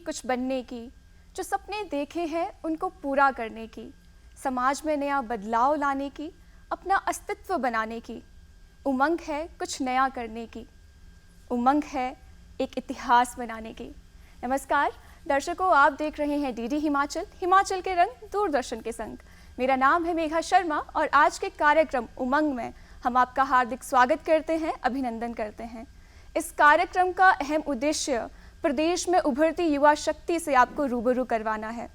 कुछ बनने की, जो सपने देखे हैं उनको पूरा करने की, समाज में नया बदलाव लाने की, अपना अस्तित्व बनाने की। उमंग है कुछ नया करने की, उमंग है एक इतिहास बनाने की। नमस्कार दर्शकों, आप देख रहे हैं डीडी हिमाचल, हिमाचल के रंग दूरदर्शन के संग। मेरा नाम है मेघा शर्मा और आज के कार्यक्रम उमंग में हम आपका हार्दिक स्वागत करते हैं, अभिनंदन करते हैं। इस कार्यक्रम का अहम उद्देश्य प्रदेश में उभरती युवा शक्ति से आपको रूबरू करवाना है।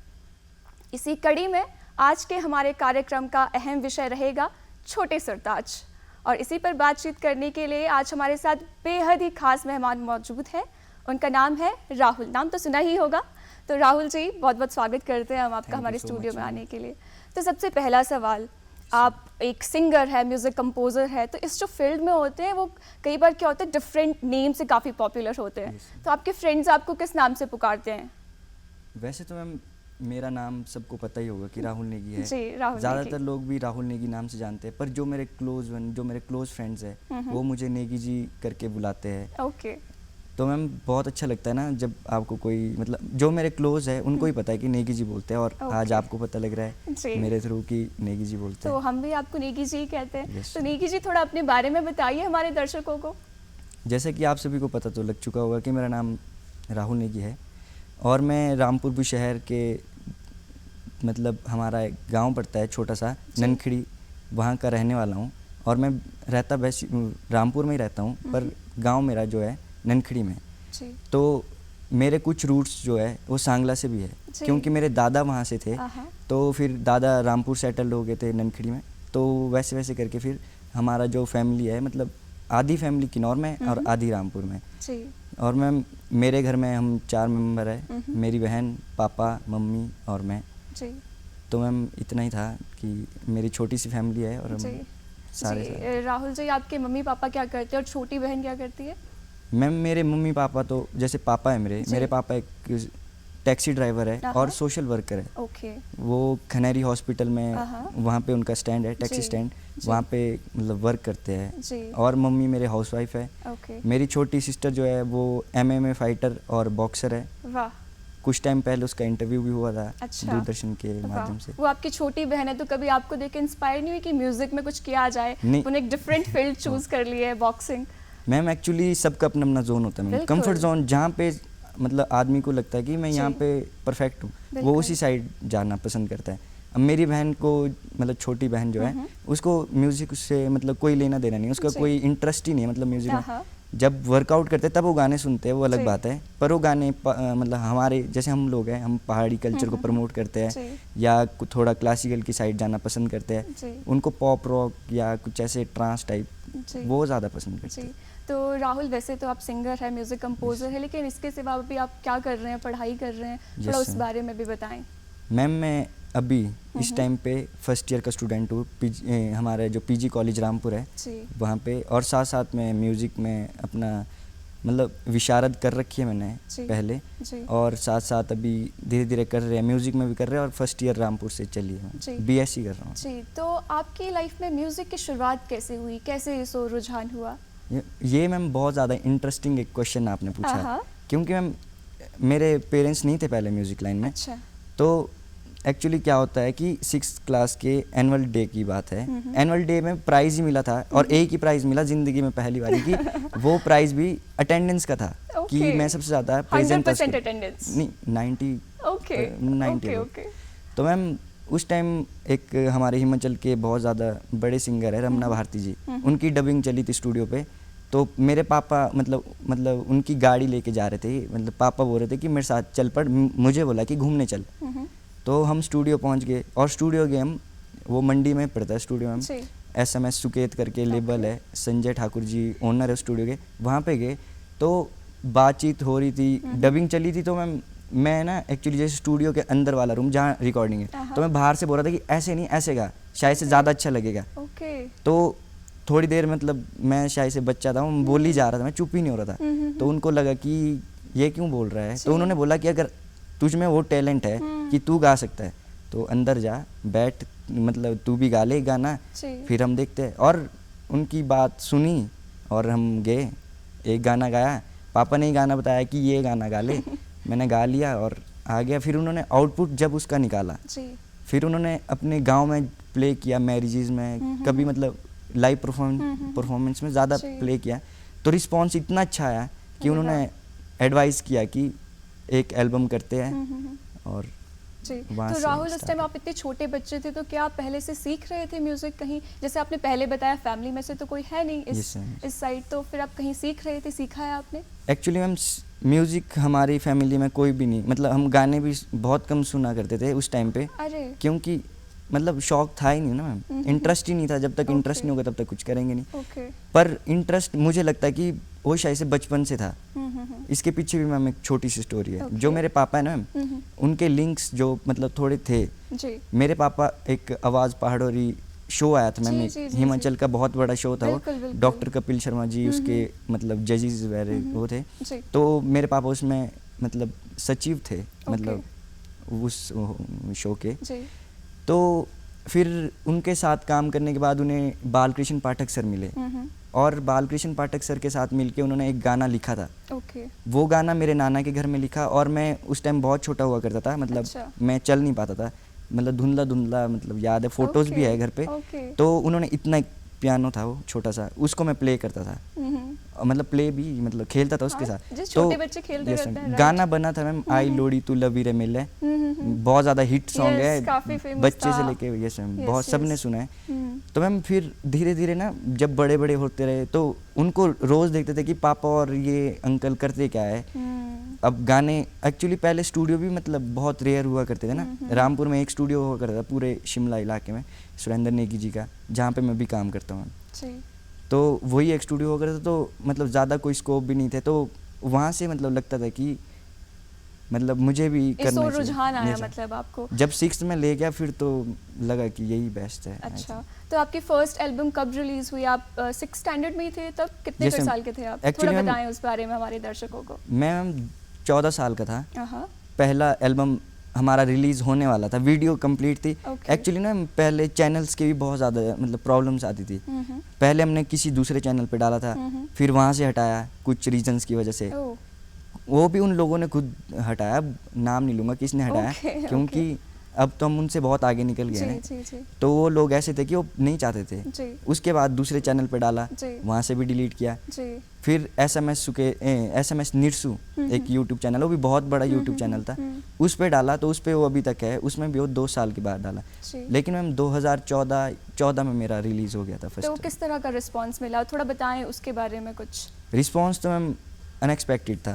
इसी कड़ी में आज के हमारे कार्यक्रम का अहम विषय रहेगा छोटे सरताज, और इसी पर बातचीत करने के लिए आज हमारे साथ बेहद ही खास मेहमान मौजूद हैं। उनका नाम है राहुल। नाम तो सुना ही होगा। तो राहुल जी, बहुत बहुत स्वागत करते हैं हम आपका हमारे स्टूडियो में आने के लिए। तो सबसे पहला सवाल, आप एक सिंगर है, म्यूज़िक कंपोज़र है, तो इस जो फील्ड में होते हैं वो कई बार क्या होता है डिफरेंट नेम से काफ़ी पॉपुलर होते हैं। तो आपके फ्रेंड्स आपको किस नाम से पुकारते हैं? वैसे तो मैम मेरा नाम सबको पता ही होगा कि राहुल नेगी है। जी, राहुल। ज़्यादातर लोग भी राहुल नेगी नाम से जानते हैं, पर जो मेरे क्लोज फ्रेंड्स हैं वो मुझे नेगी जी करके बुलाते हैं। ओके। तो मैम बहुत अच्छा लगता है ना जब आपको कोई, मतलब जो मेरे क्लोज है उनको ही पता है कि नेगी जी बोलते हैं, और आज आपको पता लग रहा है मेरे थ्रू कि नेगी जी बोलते हैं। तो हम भी आपको नेगी जी कहते हैं। Yes. तो नेगी जी, थोड़ा अपने बारे में बताइए हमारे दर्शकों को। जैसे कि आप सभी को पता तो लग चुका होगा कि मेरा नाम राहुल नेगी है, और मैं रामपुर बुशहर के, मतलब हमारा एक गांव पड़ता है छोटा सा ननखड़ी, वहाँ का रहने वाला हूँ। और मैं रहता वैसे रामपुर में ही रहता हूँ, पर गांव मेरा जो है ननखड़ी में। तो मेरे कुछ रूट्स जो है वो सांगला से भी है, क्योंकि मेरे दादा वहाँ से थे। तो फिर दादा रामपुर सेटल्ड हो गए थे ननखड़ी में, तो वैसे वैसे करके फिर हमारा जो फैमिली है, मतलब आधी फैमिली किन्नौर में और आधी रामपुर में। और मैम मेरे घर में हम 4 मेंबर है, मेरी बहन, पापा, मम्मी और मैं। तो मैम इतना ही था कि मेरी छोटी सी फैमिली है और हम सारे। राहुल जी, आपके मम्मी पापा क्या करते हैं और छोटी बहन क्या करती है? मैम मेरे मम्मी पापा तो, जैसे पापा है मेरे पापा एक टैक्सी ड्राइवर है और सोशल वर्कर है। ओके। वो खनेरी हॉस्पिटल में, वहाँ पे उनका स्टैंड है, टैक्सी स्टैंड, वहाँ पे मतलब वर्क करते हैं। और मम्मी मेरे हाउसवाइफ है। मेरी छोटी सिस्टर जो है वो MMA फाइटर और बॉक्सर है। वाह। कुछ टाइम पहले उसका इंटरव्यू भी हुआ था दूरदर्शन के माध्यम से। वो आपकी छोटी बहन है, तो कभी आपको देख के इंस्पायर नहीं हुई कि म्यूजिक में कुछ किया जाए? उन्होंने एक डिफरेंट फील्ड चूज कर ली है, बॉक्सिंग। मैम एक्चुअली सबका अपना अपना जोन होता है, कंफर्ट जोन, जहाँ पे मतलब आदमी को लगता है कि मैं यहाँ पे परफेक्ट हूँ, वो उसी साइड जाना पसंद करता है। अब मेरी बहन को, मतलब छोटी बहन जो है, उसको म्यूज़िक से मतलब कोई लेना देना नहीं, उसका कोई इंटरेस्ट ही नहीं है मतलब म्यूज़िक में। जब वर्कआउट करते हैं तब वो गाने सुनते हैं, वो अलग बात है, पर वो गाने मतलब हमारे जैसे हम लोग हैं, हम पहाड़ी कल्चर को प्रमोट करते हैं या थोड़ा क्लासिकल की साइड जाना पसंद करते हैं, उनको पॉप रॉक या कुछ ऐसे ट्रांस टाइप वो ज़्यादा पसंद करते हैं। तो राहुल, वैसे तो आप सिंगर है, म्यूज़िक कंपोज़र है, लेकिन इसके सिवा भी आप क्या कर रहे हैं, पढ़ाई कर रहे हैं? थोड़ा उस बारे में भी बताएं। मैम मैं अभी इस टाइम पे फर्स्ट ईयर का स्टूडेंट हूँ, हमारे जो PG कॉलेज रामपुर है वहाँ पे, और साथ साथ में म्यूज़िक में अपना मतलब विशारद कर रखी है मैंने पहले, और साथ साथ अभी धीरे धीरे कर रहे हैं, म्यूज़िक में भी कर रहे हैं, और फर्स्ट ईयर रामपुर से चली है, BSc कर रहा हूँ। जी, तो आपकी लाइफ में म्यूज़िक की शुरुआत कैसे हुई, कैसे सो रुझान हुआ? ये मैम बहुत ज़्यादा इंटरेस्टिंग एक क्वेश्चन आपने पूछा, क्योंकि मैम मेरे पेरेंट्स नहीं थे पहले म्यूज़िक लाइन में। तो एक्चुअली क्या होता है कि 6th क्लास के एनुअल डे की बात है, एनुअल डे में प्राइज़ ही मिला था, और एक ही प्राइज़ मिला ज़िंदगी में पहली बार कि वो प्राइज़ भी अटेंडेंस का था, कि मैं सबसे ज़्यादा प्रेजेंट था। 100% अटेंडेंस? नहीं, 90। तो मैम उस टाइम एक हमारे हिमाचल के बहुत ज़्यादा बड़े सिंगर है रमना भारती जी, उनकी डबिंग चली थी स्टूडियो पे। तो मेरे पापा मतलब उनकी गाड़ी लेके जा रहे थे, मतलब पापा बोल रहे थे कि मेरे साथ चल पड़, मुझे बोला कि घूमने चल। तो हम स्टूडियो पहुंच गए, और स्टूडियो गए हम, वो मंडी में पड़ता है स्टूडियो में, SMS सुकेत करके लेबल है, संजय ठाकुर जी ओनर है स्टूडियो के, वहाँ पे गए। तो बातचीत हो रही थी, डबिंग चली थी। तो मैं ना एक्चुअली जैसे स्टूडियो के अंदर वाला रूम जहाँ रिकॉर्डिंग है, तो मैं बाहर से बोल रहा था कि ऐसे नहीं, ऐसे गा, शायद से ज़्यादा अच्छा लगेगा। तो थोड़ी देर मतलब मैं शायद से बच्चा था, मैं बोल ही जा रहा था, मैं चुप ही नहीं हो रहा था। तो उनको लगा कि ये क्यों बोल रहा है, तो उन्होंने बोला कि अगर तुझ में वो टैलेंट है कि तू गा सकता है, तो अंदर जा, बैठ, मतलब तू भी गा ले गाना, फिर हम देखते हैं। और उनकी बात सुनी और हम गए, एक गाना गाया, पापा ने ही गाना बताया कि ये गाना गा ले। मैंने गा लिया और आ गया। फिर उन्होंने आउटपुट जब उसका निकाला, जी। फिर उन्होंने अपने गांव में प्ले किया, मैरिजेज में कभी मतलब लाइव परफॉर्मेंस में ज़्यादा जी। प्ले किया, तो रिस्पॉन्स इतना अच्छा आया कि अरे उन्होंने एडवाइस किया कि एक एल्बम करते हैं। और जी। वहाँ तो से राहुल, उस start टाइम आप इतने छोटे बच्चे थे, तो क्या आप पहले से सीख रहे थे म्यूजिक कहीं? जैसे आपने पहले बताया फैमिली में से तो कोई है नहीं Yes, ma'am. इस साइड, तो फिर आप कहीं सीख रहे थे, सीखा है आपने? एक्चुअली मैम म्यूज़िक हमारी फैमिली में कोई भी नहीं, मतलब हम गाने भी बहुत कम सुना करते थे उस टाइम पे, अरे क्योंकि मतलब शौक था ही नहीं ना मैम, इंटरेस्ट ही नहीं था। जब तक इंटरेस्ट नहीं होगा तब तक कुछ करेंगे नहीं। ओके। पर इंटरेस्ट मुझे लगता है कि वो शायद से बचपन से था। इसके पीछे भी मैम एक छोटी सी स्टोरी है। जो मेरे पापा है ना मैम, उनके लिंक्स जो मतलब थोड़े थे। जी। मेरे पापा एक आवाज़ पहाड़ोरी शो आया था मैम, जी, एक जी, जी, हिमाचल का बहुत बड़ा शो था वो, बिल्कुल, बिल्कुल। डॉक्टर कपिल शर्मा जी उसके मतलब जजेस वगैरह वो थे। जी। तो मेरे पापा उसमें मतलब सचिव थे, मतलब उस शो के। जी। तो फिर उनके साथ काम करने के बाद उन्हें बालकृष्ण पाठक सर मिले, और बालकृष्ण पाठक सर के साथ मिलके उन्होंने एक गाना लिखा था। ओके। वो गाना मेरे नाना के घर में लिखा, और मैं उस टाइम बहुत छोटा हुआ करता था, मतलब अच्छा। मैं चल नहीं पाता था, मतलब धुंधला धुंधला मतलब याद है, फोटोज़ भी है घर पे। ओके। तो उन्होंने इतना एक पियानो था वो छोटा सा, उसको मैं प्ले करता था, मतलब प्ले भी मतलब खेलता था उसके साथ। जिस छोटे बच्चे खेलते yes, रहते हैं, गाना बना था मैम आई लोड़ी तू लवी रे मिले, बहुत ज़्यादा हिट सॉन्ग Yes, है, काफी famous बच्चे था। से लेके यस मैम Yes, बहुत सबने yes. सुना है। तो मैम फिर धीरे धीरे ना जब बड़े बड़े होते रहे तो उनको रोज़ देखते थे कि पापा और ये अंकल करते क्या है। अब गाने एक्चुअली पहले स्टूडियो भी मतलब बहुत रेयर हुआ करते थे ना, रामपुर में एक स्टूडियो हुआ करता था पूरे शिमला इलाके में, सुरेंद्र नेगी जी का, जहाँ पे मैं भी काम करता हूँ। जी। तो वही एक स्टूडियो हुआ करता था, तो मतलब ज़्यादा कोई स्कोप भी नहीं थे, तो वहाँ से मतलब लगता था कि मतलब मुझे भी करना चाहिए। रुझान आया Yes, मतलब आपको। जब 6th में ले गया फिर तो लगा कि यही बेस्ट है। अच्छा, तो आपकी फर्स्ट एल्बम कब रिलीज हुई? आप 6th स्टैंडर्ड में ही थे तब? कितने Yes, फिर ma'am. साल के थे आप? Actually, थोड़ा ma'am, बताएं उस बारे में हमारे दर्शकों को। मैं 14 साल का था, हाँ। पहला एल्बम हमारा रिलीज़ होने वाला था, वीडियो कंप्लीट थी। Okay. एक्चुअली ना पहले चैनल्स के भी बहुत ज़्यादा मतलब प्रॉब्लम्स आती थी। पहले हमने किसी दूसरे चैनल पे डाला था, फिर वहाँ से हटाया कुछ रीजंस की वजह से। ओह। वो भी उन लोगों ने खुद हटाया, अब नाम नहीं लूँगा किसने हटाया, Okay, क्योंकि अब तो हम उनसे बहुत आगे निकल गए जी, हैं। जी, जी। तो वो लोग ऐसे थे कि वो नहीं चाहते थे। जी। उसके बाद दूसरे चैनल पे डाला, जी। वहाँ से भी डिलीट किया। जी। फिर SMS निरसू एक यूट्यूब चैनल, वो भी बहुत बड़ा यूट्यूब चैनल था, उस पे डाला, तो उस पे वो अभी तक है, उसमें भी वो 2 साल के बाद डाला। जी। लेकिन मैम 2014 में मेरा रिलीज़ हो गया था तो फर्स्ट। किस तरह का रिस्पांस मिला? थोड़ा बताएं उसके बारे में कुछ। रिस्पॉन्स तो मैम अनएक्सपेक्टेड था।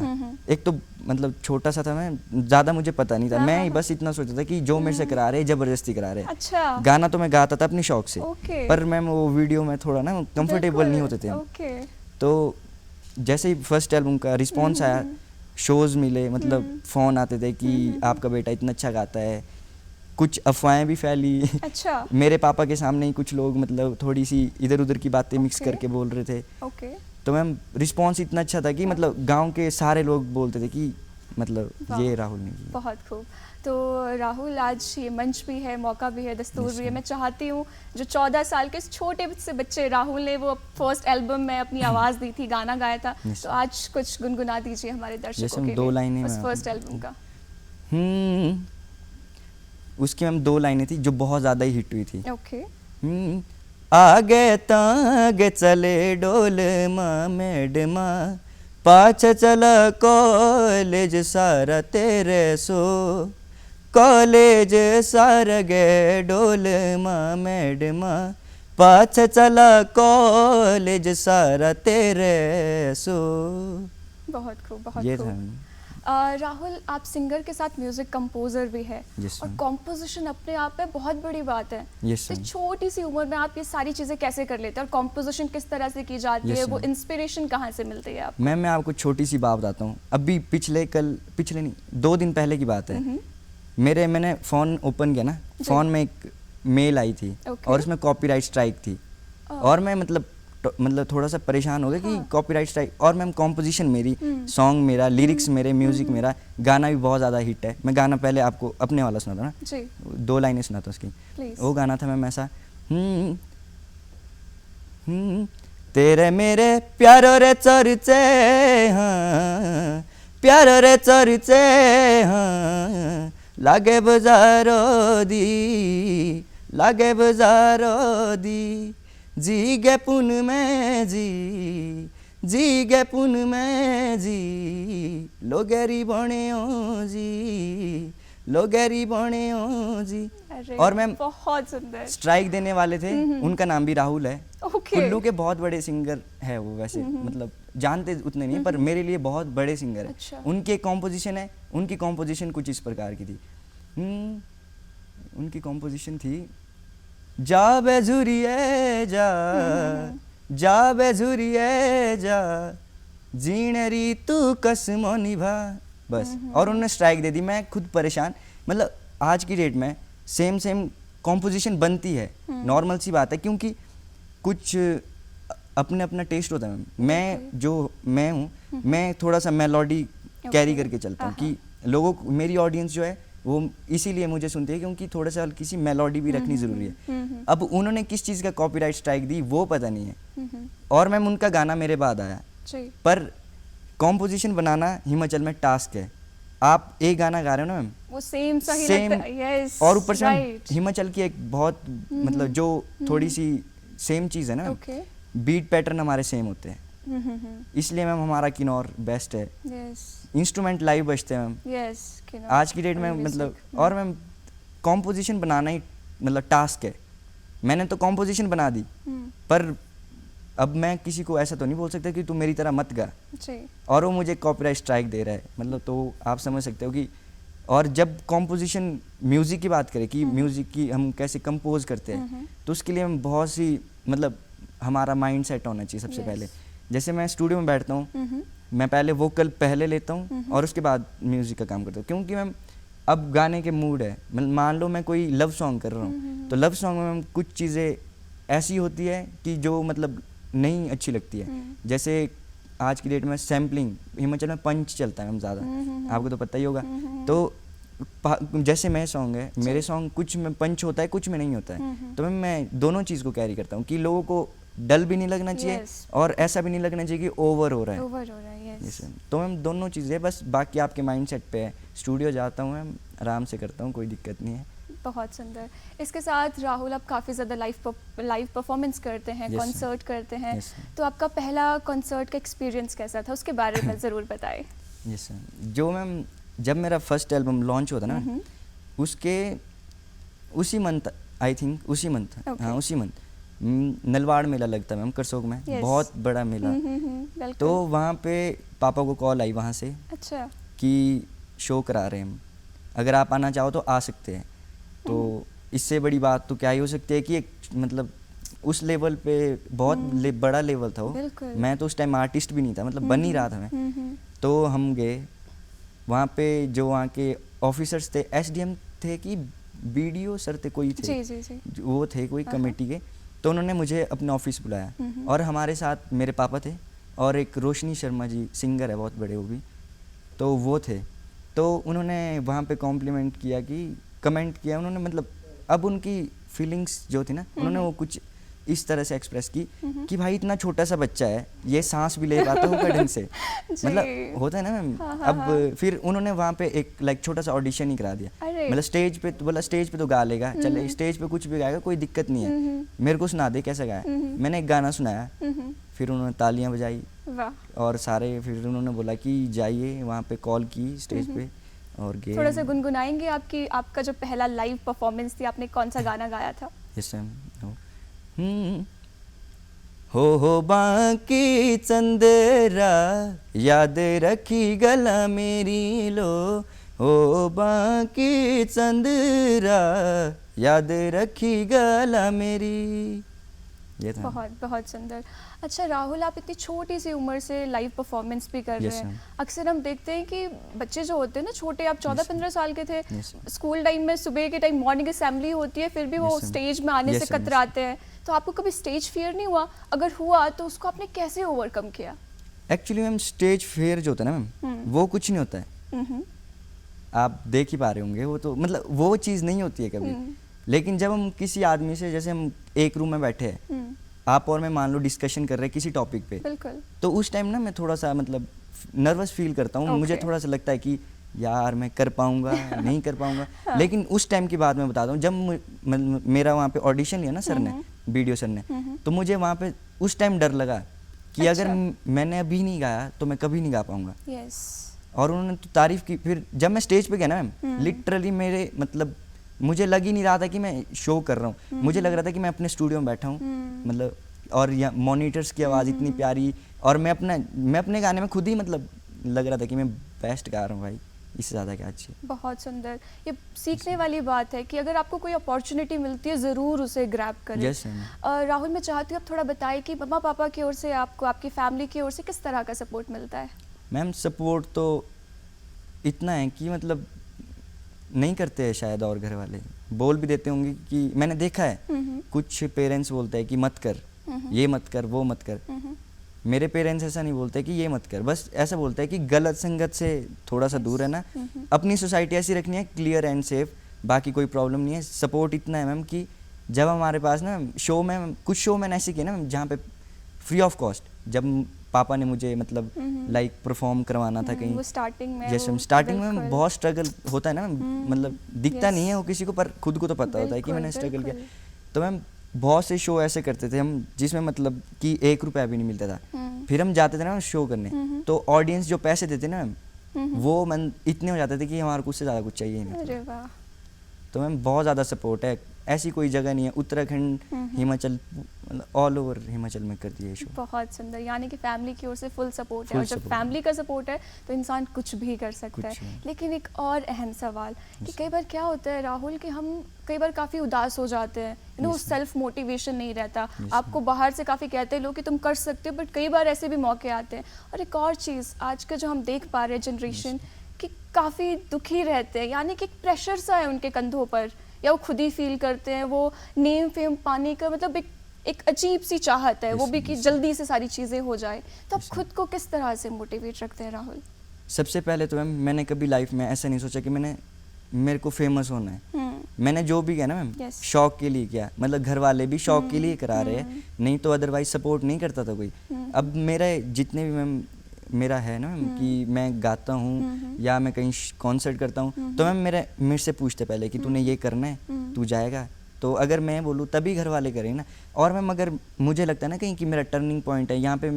एक तो मतलब छोटा सा था मैं, ज़्यादा मुझे पता नहीं था, मैं ही बस इतना सोचता था कि जो मेरे से करा रहे हैं ज़बरदस्ती करा रहे हैं। अच्छा। गाना तो मैं गाता था अपने शौक से, ओके। पर मैम वो वीडियो में थोड़ा ना कंफर्टेबल नहीं होते थे हम। ओके। तो जैसे ही फर्स्ट एल्बम का रिस्पॉन्स आया, शोज़ मिले, मतलब फ़ोन आते थे कि आपका बेटा इतना अच्छा गाता है, कुछ अफवाहें भी फैली। अच्छा। मेरे पापा के सामने ही कुछ लोग मतलब थोड़ी सी इधर उधर की बातें मिक्स Okay. करके बोल रहे थे। ओके। तो मैम रिस्पॉन्स इतना अच्छा था कि मतलब गांव के सारे लोग बोलते थे कि मतलब वाह। ये राहुल ने किया। बहुत खूब। तो राहुल, आज ये मंच भी है, मौका भी है, दस्तूर Yes, भी है। ma'am. मैं चाहती हूँ जो 14 साल के इस छोटे से बच्चे राहुल ने वो फर्स्ट एल्बम में अपनी आवाज़ दी थी, गाना गाया था, Yes, तो आज कुछ गुनगुना दीजिए हमारे दर्शकों जैसे हम के 2 लिए लाइनें उस मैं फर्स्ट एल्बम का। उसकी मैम 2 लाइनें थी जो बहुत ज़्यादा ही हिट हुई थी। ओके। आगे तागे चले डोल माँ मैडमा, पाछ चला कॉलेज सारा तेरे सो, कॉलेज सारा गे डोल माँ मैडमा, पाछ चला कॉलेज सारा तेरे सो। बहुत खूब, बहुत ये था। खूब। राहुल, आप सिंगर के साथ म्यूजिक कंपोजर भी है, Yes, और ma'am. कॉम्पोजिशन अपने आप में बहुत बड़ी बात है। Yes, तो ma'am. छोटी सी उम्र में आप ये सारी चीज़ें कैसे कर लेते हैं, और कॉम्पोजिशन किस तरह से की जाती Yes, है, वो ma'am. इंस्पिरेशन कहाँ से मिलती है आपको? मैं आपको छोटी सी बात बताता हूँ। अभी पिछले नहीं 2 दिन पहले की बात है। मैंने फ़ोन ओपन किया ना, फ़ोन में एक मेल आई थी, Okay. और उसमें कॉपीराइट स्ट्राइक थी। और मैं मतलब थोड़ा सा परेशान हो गया कि कॉपीराइट स्ट्राइक, और मैम कॉम्पोजिशन मेरी, सॉन्ग मेरा, लिरिक्स मेरे, म्यूज़िक मेरा, गाना भी बहुत ज़्यादा हिट है। मैं गाना पहले आपको अपने वाला सुनाता ना, जी। 2 लाइनें सुनाता उसकी। Please. वो गाना था मैम ऐसा, तेरे मेरे प्यारो रे चर्चे, हाँ प्यार रे चर्चे हाँ लागे बजारो दी लागे बजारो दी जी गे पुन में जी गे पुन में जी लोगेरी बणियो जी लोगेरी बणियो जी। अरे और मैम बहुत सुंदर। स्ट्राइक देने वाले थे, उनका नाम भी राहुल है। ओके। कुल्लू के बहुत बड़े सिंगर है वो, वैसे मतलब जानते उतने नहीं पर मेरे लिए बहुत बड़े सिंगर है। अच्छा। उनकी एक कॉम्पोजिशन है, उनकी कॉम्पोजिशन कुछ इस प्रकार की थी। उनकी कॉम्पोजिशन थी जा बेजुरिए जा बेजुरिए जा जीने री तू कसमो निभा, बस। और उन्होंने स्ट्राइक दे दी। मैं खुद परेशान, मतलब आज की डेट में सेम कॉम्पोजिशन बनती है, नॉर्मल सी बात है, क्योंकि कुछ अपने अपना टेस्ट होता है। मैं हूँ मैं थोड़ा सा मेलोडी कैरी करके चलता हूँ कि लोगों को, मेरी ऑडियंस जो है वो इसीलिए मुझे सुनती है क्योंकि थोड़ा सा हल्की सी मेलोडी भी रखनी ज़रूरी है। अब उन्होंने किस चीज़ का कॉपीराइट स्ट्राइक दी वो पता नहीं है, और मैम उनका गाना मेरे बाद आया। पर कॉम्पोजिशन बनाना हिमाचल में टास्क है। आप एक गाना गा रहे हो ना मैम, वो सेम सही सेम, लगता है। यस, और ऊपर से राइट। हिमाचल की एक बहुत मतलब जो थोड़ी सी सेम चीज़ है ना, ओके। बीट पैटर्न हमारे सेम होते हैं, इसलिए मैम हमारा किन्नौर बेस्ट है। यस इंस्ट्रूमेंट लाइव बजते हैं मैम यस। आज की डेट में, मतलब। और मैम कॉम्पोजिशन बनाना ही मतलब टास्क है। मैंने तो कॉम्पोजिशन बना दी, पर अब मैं किसी को ऐसा तो नहीं बोल सकता कि तू मेरी तरह मत गा, और वो मुझे कॉपीराइट स्ट्राइक दे रहा है, मतलब तो आप समझ सकते हो कि। और जब कॉम्पोजिशन म्यूज़िक की बात करें कि म्यूज़िक की हम कैसे कंपोज करते हैं, तो उसके लिए हम बहुत सी, मतलब हमारा माइंड सेट होना चाहिए सबसे पहले। जैसे मैं स्टूडियो में बैठता हूँ, मैं पहले वोकल पहले लेता हूँ और उसके बाद म्यूज़िक का काम करता हूँ, क्योंकि मैम अब गाने के मूड है। मान लो मैं कोई लव सॉन्ग कर रहा हूँ, तो लव सॉन्ग में मैम कुछ चीज़ें ऐसी होती है कि जो मतलब नहीं अच्छी लगती है। जैसे आज की डेट में सैम्पलिंग, हिमाचल में पंच चलता है मैम ज़्यादा, आपको तो पता ही होगा। तो जैसे मेरे सॉन्ग है, मेरे सॉन्ग कुछ में पंच होता है, कुछ में नहीं होता है, तो मैं दोनों चीज़ को कैरी करता हूँ कि लोगों को डल भी नहीं लगना चाहिए और ऐसा भी नहीं लगना चाहिए कि ओवर हो रहा है। यस। तो मैम दोनों चीज़ें, बस बाकी आपके माइंड सेट पे है। स्टूडियो जाता हूँ मैम, आराम से करता हूँ, कोई दिक्कत नहीं है। बहुत सुंदर। इसके साथ राहुल आप काफ़ी ज़्यादा लाइव परफॉर्मेंस करते हैं, कॉन्सर्ट करते हैं, तो आपका पहला कॉन्सर्ट का एक्सपीरियंस कैसा था, उसके बारे में ज़रूर बताएं। यस मैम, जो मैम जब मेरा फर्स्ट एल्बम लॉन्च होता ना, उसके उसी मंथ, आई थिंक उसी मंथ, हाँ उसी मंथ नलवाड़ मेला लगता है मैम करसोग में, बहुत बड़ा मेला। तो वहाँ पे पापा को कॉल आई वहाँ से, अच्छा, कि शो करा रहे हैं हम, अगर आप आना चाहो तो आ सकते हैं। तो इससे बड़ी बात तो क्या ही हो सकती है कि एक मतलब उस लेवल पे बहुत बड़ा लेवल था वो। मैं तो उस टाइम आर्टिस्ट भी नहीं था, मतलब बन ही रहा था मैं। तो हम गए वहाँ पे, जो वहाँ के ऑफिसर्स थे, एसडीएम थे कि बीडीओ सर थे, कोई थे, वो थे कोई कमेटी के। तो उन्होंने मुझे अपने ऑफिस बुलाया और हमारे साथ मेरे पापा थे और एक रोशनी शर्मा जी सिंगर है बहुत बड़े, वो भी, तो वो थे। तो उन्होंने वहाँ पे कॉम्प्लीमेंट किया, कि कमेंट किया उन्होंने, मतलब अब उनकी फीलिंग्स जो थी ना, उन्होंने वो कुछ इस तरह से एक्सप्रेस की कि भाई इतना छोटा सा बच्चा है, ये सांस भी ले पाता होगा ढंग से, मतलब होता है ना मैम। अब फिर उन्होंने वहाँ पे एक लाइक छोटा सा ऑडिशन ही करा दिया, मतलब स्टेज पे तो बोला स्टेज पे तो गा लेगा, चले स्टेज पे कुछ भी गाएगा, कोई दिक्कत नहीं है, मेरे को सुना दे कैसा गाया। मैंने एक गाना सुनाया, फिर उन्होंने तालियां बजाई और सारे, फिर उन्होंने बोला कि जाइए, वहाँ पे कॉल की स्टेज पे और गए। थोड़ा सा गुनगुनाएंगे आपका जो पहला लाइव परफॉर्मेंस थी, आपने कौन सा गाना गाया था? Yes ma'am. हो बाकी चंदेरा याद रखी गला मेरी लो, हो बाकी चंदेरा याद रखी गला मेरी, ये था। बहुत बहुत सुंदर। अच्छा राहुल, आप इतनी छोटी सी उम्र से लाइव परफॉर्मेंस भी कर रहे हैं। अक्सर हम देखते हैं कि बच्चे जो होते हैं ना छोटे, आप 14-15 साल के थे, स्कूल टाइम में सुबह के टाइम मॉर्निंग असेंबली होती है, फिर भी वो स्टेज में आने से कतराते हैं। तो आपको कभी स्टेज फियर नहीं हुआ? अगर हुआ तो उसको आपने कैसे ओवरकम किया? एक्चुअली मैम स्टेज फियर जो होता है ना मैम, वो कुछ नहीं होता है, आप देख ही पा रहे होंगे, वो तो मतलब वो चीज़ नहीं होती है कभी। लेकिन जब हम किसी आदमी से, जैसे हम एक रूम में बैठे हैं, आप और मैं मान लो डिस्कशन कर रहे हैं किसी टॉपिक पे, तो उस टाइम ना मैं थोड़ा सा मतलब नर्वस फील करता हूँ। मुझे Okay. थोड़ा सा लगता है कि यार मैं कर पाऊंगा नहीं कर पाऊंगा। लेकिन उस टाइम की बात मैं बताता हूँ, जब मेरा वहाँ पे ऑडिशन लिया ना सर ने, वीडियो सर ने, तो मुझे वहाँ पे उस टाइम डर लगा कि अगर मैंने अभी नहीं गाया तो मैं कभी नहीं गा पाऊंगा। यस। और उन्होंने तो तारीफ की। फिर जब मैं स्टेज पे गया ना मैम, लिटरली मेरे मतलब मुझे लग ही नहीं रहा था कि मैं शो कर रहा हूँ। मुझे लग रहा था कि मैं अपने स्टूडियो में बैठा हूँ, मतलब, और यहाँ मॉनिटर्स की आवाज़ इतनी प्यारी, और मैं अपने गाने में खुद ही मतलब लग रहा था कि मैं बेस्ट गा रहा हूँ भाई, इससे ज़्यादा क्या चाहिए। बहुत सुंदर। ये सीखने वाली बात है कि अगर आपको कोई अपॉर्चुनिटी मिलती है ज़रूर उसे ग्रैब करें। Yes, ma'am. राहुल, मैं चाहती हूँ आप थोड़ा बताएं कि मम्मा पापा की ओर से आपको, आपकी फैमिली की ओर से किस तरह का सपोर्ट मिलता है? मैम सपोर्ट तो इतना है कि मतलब नहीं करते हैं शायद, और घर वाले बोल भी देते होंगे कि मैंने देखा है कुछ पेरेंट्स बोलते हैं कि मत कर, ये मत कर, वो मत कर। मेरे पेरेंट्स ऐसा नहीं बोलते कि ये मत कर, बस ऐसा बोलते हैं कि गलत संगत से थोड़ा सा दूर रहना, अपनी सोसाइटी ऐसी रखनी है क्लियर एंड सेफ, बाकी कोई प्रॉब्लम नहीं है। सपोर्ट इतना है मैम कि जब हमारे पास ना शो में, कुछ शो मैंने ऐसे किए ना जहाँ पे फ्री ऑफ कॉस्ट, जब पापा ने मुझे मतलब लाइक परफॉर्म करवाना था कहीं, वो स्टार्टिंग में, जैसे स्टार्टिंग में बहुत स्ट्रगल होता है ना, मतलब दिखता नहीं है वो किसी को, पर खुद को तो पता होता है कि मैंने स्ट्रगल किया। तो मैम बहुत से शो ऐसे करते थे हम जिसमें मतलब कि 1 रुपया भी नहीं मिलता था। फिर हम जाते थे ना शो करने, तो ऑडियंस जो पैसे देते ना मैम, वो मन इतने हो जाते थे कि हमारे को उससे ज़्यादा कुछ चाहिए नहीं। अरे वाह। तो मैम बहुत ज़्यादा सपोर्ट है, ऐसी कोई जगह नहीं है, उत्तराखंड, हिमाचल, ऑल ओवर हिमाचल में कर दिए शो। बहुत सुंदर, यानी कि फैमिली की ओर से फुल सपोर्ट है, Full और जब support फैमिली का सपोर्ट है तो इंसान कुछ भी कर सकता कुछ है। भी। लेकिन एक और अहम सवाल कि कई बार क्या होता है राहुल कि हम कई बार काफ़ी उदास हो जाते हैं, Yes, सेल्फ मोटिवेशन नहीं रहता। Yes, आपको बाहर से काफ़ी कहते हैं लोग कि तुम कर सकते हो, बट कई बार ऐसे भी मौके आते हैं। और एक और चीज़ आज का जो हम देख पा रहे हैं जनरेशन कि काफ़ी दुखी रहते हैं, यानी कि एक प्रेशर सा है उनके कंधों पर, या वो खुद ही फील करते हैं वो नेम फेम पाने का, मतलब एक अजीब सी चाहत है वो भी कि जल्दी से सारी चीज़ें हो जाए। तो आप खुद को किस तरह से मोटिवेट रखते हैं राहुल? सबसे पहले तो मैम मैंने कभी लाइफ में ऐसा नहीं सोचा कि मेरे को फेमस होना है। मैंने जो भी किया ना मैम, Yes. शौक के लिए किया, मतलब घर वाले भी शौक के लिए करा रहे हैं, नहीं तो अदरवाइज सपोर्ट नहीं करता था कोई। अब मेरे जितने भी मैम मेरा है ना मैम कि मैं गाता हूँ या मैं कहीं कॉन्सर्ट करता हूँ, तो मैम मेरे से पूछते पहले कि तूने ये करना है, तू जाएगा? तो अगर मैं बोलूँ तभी घर वाले करें ना। और मैम अगर मुझे लगता है ना कहीं कि मेरा टर्निंग पॉइंट है, यहाँ पे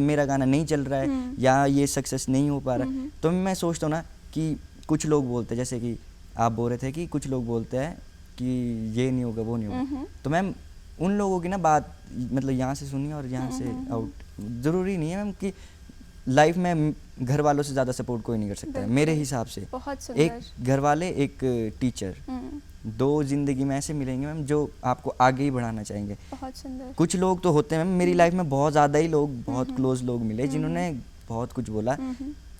मेरा गाना नहीं चल रहा है या ये सक्सेस नहीं हो पा रहा है, तो मैं सोचता हूँ ना कि कुछ लोग बोलते हैं, जैसे कि आप बोल रहे थे कि कुछ लोग बोलते हैं कि ये नहीं होगा, वो नहीं होगा, तो मैम उन लोगों की ना बात मतलब यहाँ से सुनिए और यहाँ से आउट। ज़रूरी नहीं है मैम कि लाइफ में घर वालों से ज़्यादा सपोर्ट कोई नहीं कर सकता है मेरे हिसाब से। बहुत सुंदर। एक घर वाले, एक टीचर, 2 जिंदगी में ऐसे मिलेंगे मैम जो आपको आगे ही बढ़ाना चाहेंगे। बहुत सुंदर। कुछ लोग तो होते हैं मैम, मेरी लाइफ में बहुत ज़्यादा ही लोग, बहुत क्लोज लोग मिले जिन्होंने बहुत कुछ बोला।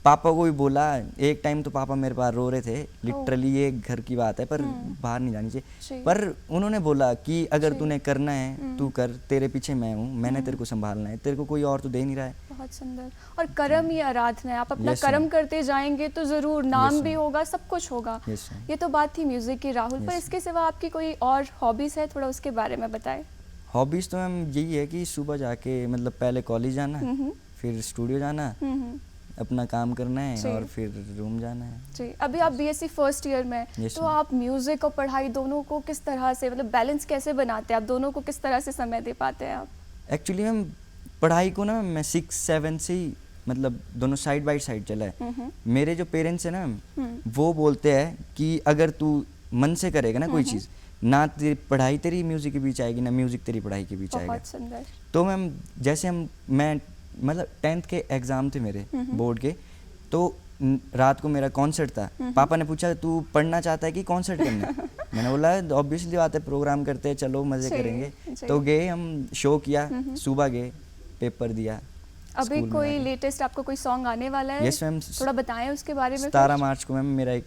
पापा को भी बोला, एक टाइम तो पापा मेरे पास रो रहे थे, लिटरली ये घर की बात है पर बाहर नहीं जानी चाहिए, पर उन्होंने बोला कि अगर तूने करना है तू कर, तेरे पीछे मैं हूँ, मैंने तेरे को संभालना है, तेरे को कोई और तो दे नहीं रहा है। बहुत सुंदर। और कर्म ही आराधना है, आप अपना कर्म करते जाएंगे तो जरूर नाम भी होगा, सब कुछ होगा। ये तो बात थी म्यूजिक की राहुल, पर इसके सिवा आपकी कोई और हॉबीज है, थोड़ा उसके बारे में बताएं। हॉबीज तो मैम यही है कि सुबह जाके मतलब पहले कॉलेज जाना, फिर स्टूडियो जाना, अपना काम करना है और फिर रूम जाना है। जी, अभी आप बीएससी फर्स्ट ईयर में, तो आप म्यूजिक और पढ़ाई दोनों को किस तरह से मतलब बैलेंस कैसे बनाते हैं, आप दोनों को किस तरह से समय दे पाते हैं आप? एक्चुअली मैम पढ़ाई को ना मैं 6-7 से ही मतलब दोनों साइड बाय साइड चला है। मेरे जो पेरेंट्स हैं ना वो बोलते हैं कि अगर तू मन से करेगा ना कोई चीज़, ना तेरी पढ़ाई तेरी म्यूजिक के बीच आएगी, ना म्यूजिक तेरी पढ़ाई के बीच आएगा। बहुत सुंदर। तो मैम जैसे मैं मतलब 10th के एग्ज़ाम थे मेरे बोर्ड के, तो रात को मेरा कॉन्सर्ट था। पापा ने पूछा तू पढ़ना चाहता है कि कॉन्सर्ट करना है? मैंने बोला ऑब्वियसली बात है, प्रोग्राम करते हैं, चलो मज़े करेंगे। तो गए हम, शो किया, सुबह गए, पेपर दिया। अभी कोई लेटेस्ट आपको कोई सॉन्ग आने वाला है? यस मैम, थोड़ा बताएं उसके बारे में। 17 मार्च को मैम मेरा एक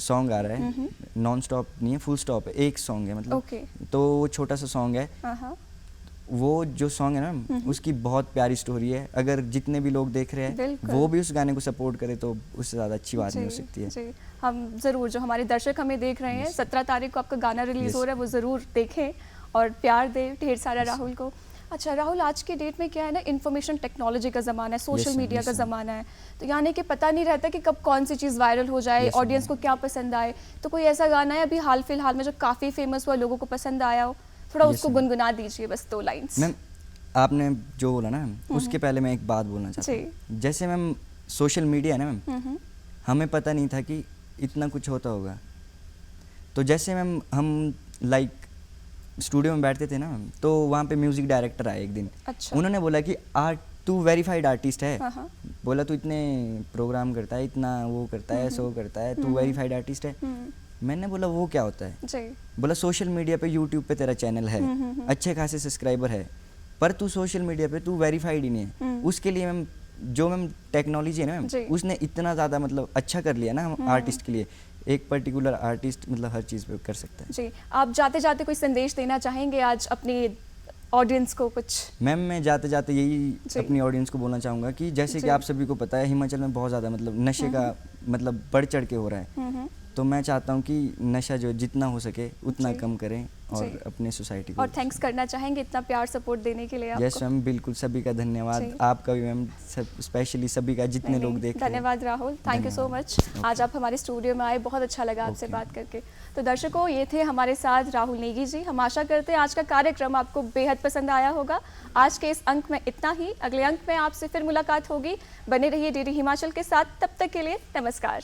सॉन्ग आ रहा है, नॉन स्टॉप नहीं है, फुल स्टॉप है, एक सॉन्ग है मतलब। तो वो छोटा सा सॉन्ग है, वो जो सॉन्ग है ना उसकी बहुत प्यारी स्टोरी है। अगर जितने भी लोग देख रहे हैं वो भी उस गाने को सपोर्ट करे तो उससे ज़्यादा अच्छी बात नहीं हो सकती है। जी, हम ज़रूर, जो हमारे दर्शक हमें देख रहे हैं, 17 तारीख को आपका गाना रिलीज़ हो रहा है, वो ज़रूर देखें और प्यार दें ढेर सारा राहुल को। अच्छा राहुल, आज की डेट में क्या है ना, इन्फॉर्मेशन टेक्नोलॉजी का ज़माना है, social Yes, ma'am, media yes, का ma'am. ज़माना है, तो यानी कि पता नहीं रहता कि कब कौन सी चीज़ वायरल हो जाए, Yes, ma'am. ऑडियंस को क्या पसंद आए। तो कोई ऐसा गाना है अभी हाल फिलहाल में जो काफ़ी फेमस हुआ, लोगों को पसंद आया हो, थोड़ा Yes, उसको ma'am. गुनगुना दीजिए बस 2 लाइन्स। मैम आपने जो बोला ना मैम, उसके पहले मैं एक बात बोलना चाहता हूँ। जैसे मैम सोशल मीडिया है ना मैम, हमें पता नहीं था कि इतना कुछ होता होगा। तो जैसे मैम हम लाइक स्टूडियो में बैठते थे ना मैम, तो वहाँ पे म्यूज़िक डायरेक्टर आए एक दिन। अच्छा। उन्होंने बोला कि तू वेरीफाइड आर्टिस्ट है। हाँ, हाँ। बोला तू इतने प्रोग्राम करता है, इतना वो करता है, शो करता है, तू वेरीफाइड आर्टिस्ट है। मैंने बोला वो क्या होता है? जी। बोला सोशल मीडिया पे, यूट्यूब पे तेरा चैनल है, अच्छे खासे सब्सक्राइबर है, पर तू सोशल मीडिया पे तू वेरीफाइड ही नहीं है। उसके लिए मैम जो मैम टेक्नोलॉजी है ना जी। मैम, उसने इतना ज़्यादा मतलब अच्छा कर लिया ना हम आर्टिस्ट के लिए। एक पर्टिकुलर आर्टिस्ट मतलब हर चीज़ पे कर सकता है। जी, आप जाते जाते कोई संदेश देना चाहेंगे आज अपनी ऑडियंस को कुछ? मैम मैं जाते जाते यही जी। अपनी ऑडियंस को बोलना चाहूँगा कि जैसे कि जी। आप सभी को पता है हिमाचल में बहुत ज़्यादा मतलब नशे का मतलब बढ़ चढ़ के हो रहा है। तो मैं चाहता हूँ कि नशा जो जितना हो सके उतना जी। कम करें और जी। अपने सोसाइटी को। और थैंक्स करना चाहेंगे इतना प्यार सपोर्ट देने के लिए यस आपको। मैम, बिल्कुल सभी का धन्यवाद। जी। आपका भी मैम, सब स्पेशली सभी का जितने नहीं, लोग नहीं, देख रहे हैं। धन्यवाद राहुल, थैंक यू सो धन्यवाद। मच। आज आप हमारे स्टूडियो में आए, बहुत अच्छा लगा आपसे Okay. बात करके। तो दर्शकों, ये थे हमारे साथ राहुल नेगी जी। हम आशा करते हैं आज का कार्यक्रम आपको बेहद पसंद आया होगा। आज के इस अंक में इतना ही, अगले अंक में आपसे फिर मुलाकात होगी। बने रहिए डीडी हिमाचल के साथ, तब तक के लिए नमस्कार।